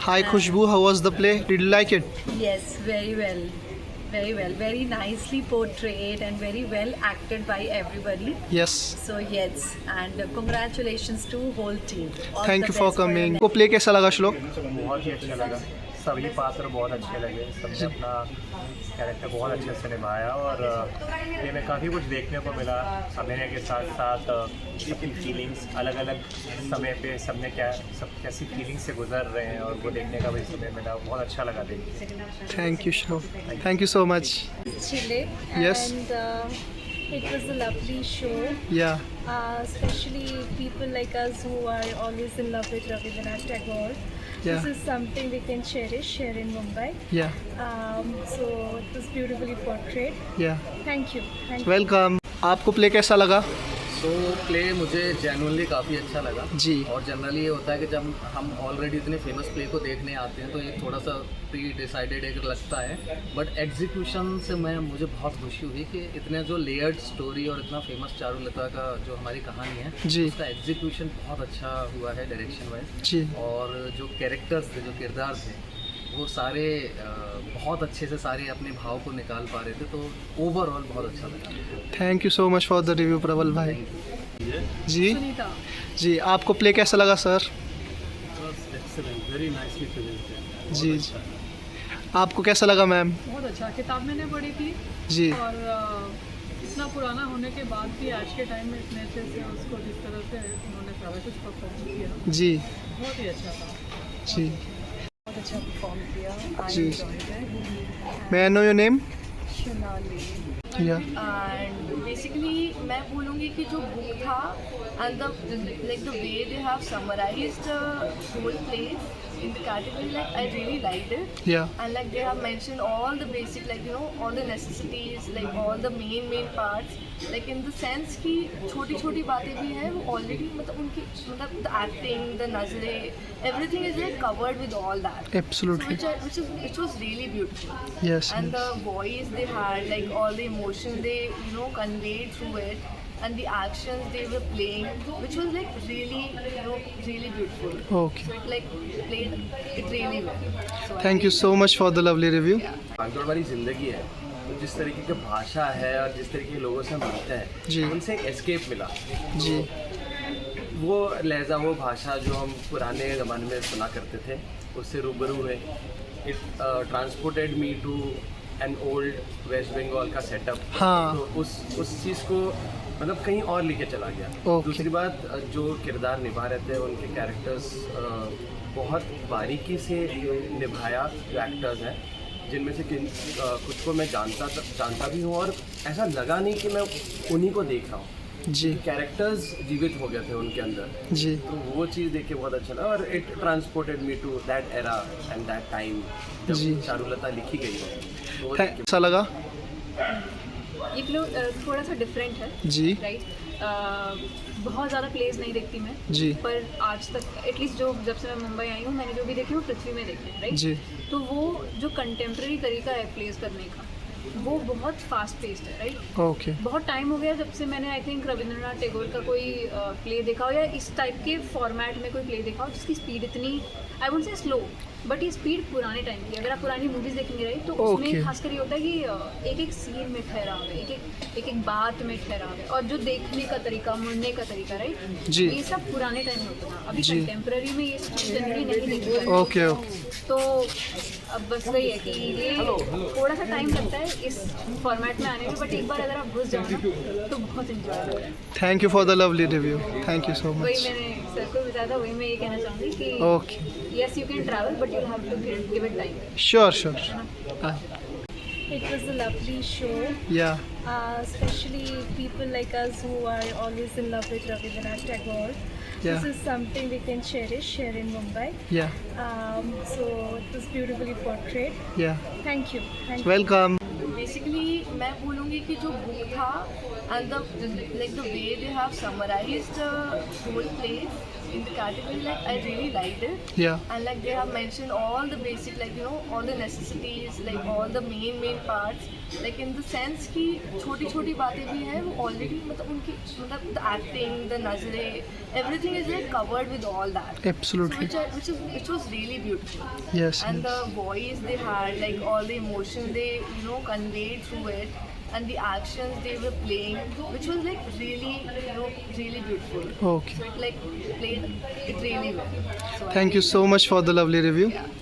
Hi Khushbu, how was the play? Did you like it? Yes, very well. Very well. Very nicely portrayed and very well acted by everybody. Yes. So yes, and congratulations to whole team. All Thank the you for best your coming. next- को play कैसा लगा श्लोक? बहुत ही अच्छा लगा। सभी पात्र बहुत अच्छे लगे, सबने अपना कैरेक्टर बहुत अच्छे से निभाया और ये में काफ़ी कुछ देखने को मिला। अभिनय के साथ साथ सबकी फीलिंग्स अलग अलग समय पे सबने सब कैसी फीलिंग्स से गुजर रहे हैं और वो देखने का भी समय मिला। बहुत अच्छा लगा देख के। Thank you श्लोक. Thank you so much. Chile. Yes. And it was a lovely show. Yeah. Especially people like us who are always in love with Rabindranath Tagore. Yeah. This is something we can cherish here in Mumbai. Yeah. So it was beautifully portrayed. Yeah. Thank you. Thank you. Welcome. आपको play कैसा लगा? तो play मुझे genuinely काफ़ी अच्छा लगा जी। और generally ये होता है कि जब हम ऑलरेडी इतने फेमस प्ले को देखने आते हैं तो ये थोड़ा सा प्री डिसाइडेड एक लगता है, बट एग्जीक्यूशन से मुझे बहुत खुशी हुई कि इतने जो लेयर्ड स्टोरी और इतना फेमस चारुलता का जो हमारी कहानी है जी। उसका एग्जीक्यूशन बहुत अच्छा हुआ है डायरेक्शन वाइज। जी। और जो कैरेक्टर्स थे, जो किरदार थे, वो सारे बहुत अच्छे से सारे अपने भाव को निकाल पा रहे थे, तो ओवरऑल बहुत अच्छा लगा। Thank you so much for the review प्रबल भाई। जी जी, आपको प्ले कैसा लगा सर? जी जी, आपको कैसा लगा मैम? बहुत अच्छा। किताब मैंने पढ़ी थी जी और इतना पुराना होने के बाद भी आज के टाइम में इतने अच्छे से उसको जिस तरह से उन्होंने सारा कुछ परफॉर्म किया, जी बहुत ही अच्छा था। जी बहुत अच्छा परफॉर्म किया। I जी। enjoyed it. May I know your name? Shunali. Yeah. And basically मैं बोलूँगी कि जो बुक था and the like the way they have summarised the whole play in the category, like I really liked it. Yeah. And like they have mentioned all the basic, like you know, all the necessities, like all the main parts, like in the sense कि छोटी छोटी बातें भी हैं वो already मतलब उनकी मतलब the acting, the nazare, everything is like covered with all that. Absolutely. So which was really beautiful. Yes. And yes. the voice they had, like all the emotion they conveyed through it, and the actions they were playing, which was like really really beautiful. Okay. So it like played it really well. So Thank you so much for the lovely review. भागदौड़ वाली ज़िंदगी है, तो जिस तरीके की भाषा है और जिस तरीके के लोगों से हम मिलते जी। हैं उनसे एक एस्केप मिला। जी वो लहजा, वो भाषा जो हम पुराने ज़माने में सुना करते थे उससे रूबरू हुए। It transported me to an old West Bengal का सेटअप। हाँ। तो उस चीज़ को मतलब कहीं और लेके चला गया। Okay. दूसरी बात, जो किरदार निभा रहे थे उनके कैरेक्टर्स बहुत बारीकी से निभाया जो एक्टर्स हैं, जिनमें से कुछ को मैं जानता भी हूँ और ऐसा लगा नहीं कि मैं उन्हीं को देख रहा हूँ। जी कैरेक्टर्स जीवित हो गए थे उनके अंदर, जी तो वो चीज़ देख के बहुत अच्छा लगा और it transported me to that era and that time जी। जब चारुलता लिखी गई है। तो वो देख के कैसा लगा? ये फ्लो थोड़ा सा डिफरेंट है। जी राइट। बहुत ज़्यादा प्लेस नहीं देखती मैं, जी पर आज तक एटलीस्ट जो जब से मैं मुंबई आई हूँ मैंने जो भी देखे वो पृथ्वी में देखे हैं, राइट। जी तो वो जो कंटेम्प्रेरी तरीका है प्लेस करने का वो बहुत फास्ट पेस्ड है, राइट। ओके। बहुत टाइम हो गया जब से मैंने आई थिंक रविंद्रनाथ टैगोर का कोई प्ले देखा हो या इस टाइप के फॉर्मेट में कोई प्ले देखा हो जिसकी स्पीड इतनी I would say slow, but ये स्पीड पुराने टाइम की। अगर आप पुरानी मूवीज़ देखेंगे राइट तो Okay. उसमें खासकर ये होता है कि एक एक सीन में ठहराव है, एक एक बात में ठहराव है, और जो देखने का तरीका, मुड़ने का तरीका, राइट, जी। ये सब पुराने टाइम में होता था। अभी जी। कंटेम्प्रेरी में ये सब जनरली नहीं देखी जाती। Okay okay. तो अब बस वही है कि ये थोड़ा सा टाइम लगता है इस फॉर्मेट में आने में, बट एक बार अगर आप घुस जाओ ना तो बहुत इंजॉय है। Thank you for the lovely review. Thank you so वही मच। मैंने सर को बताया था, वही मैं ये कहना चाहूँगी कि okay. yes you can travel but you'll have to give it time. Sure sure. It was a lovely show. या Especially people like us who are always in love with Rabindranath Tagore. Yeah. This is something we can cherish here in Mumbai. या So it was beautifully portrayed. या Thank you. Thank you. Welcome. Basically मैं बोलूँगी कि जो book था and the like the way they have summarised the whole play in the category, like I really liked it. Yeah. And like they have mentioned all the basic, like all the necessities, like all the main parts, like in the sense कि छोटी बातें भी हैं वो already मतलब उनकी मतलब the acting, the nazare, everything is like covered with all that. Absolutely. So which was really beautiful. Yes. And yes. the voice they had, like all the emotion they conveyed through it, and the actions they were playing, which was like really really beautiful. Okay. So it like played it really well. So I Thank you really so much for the lovely review. Yeah.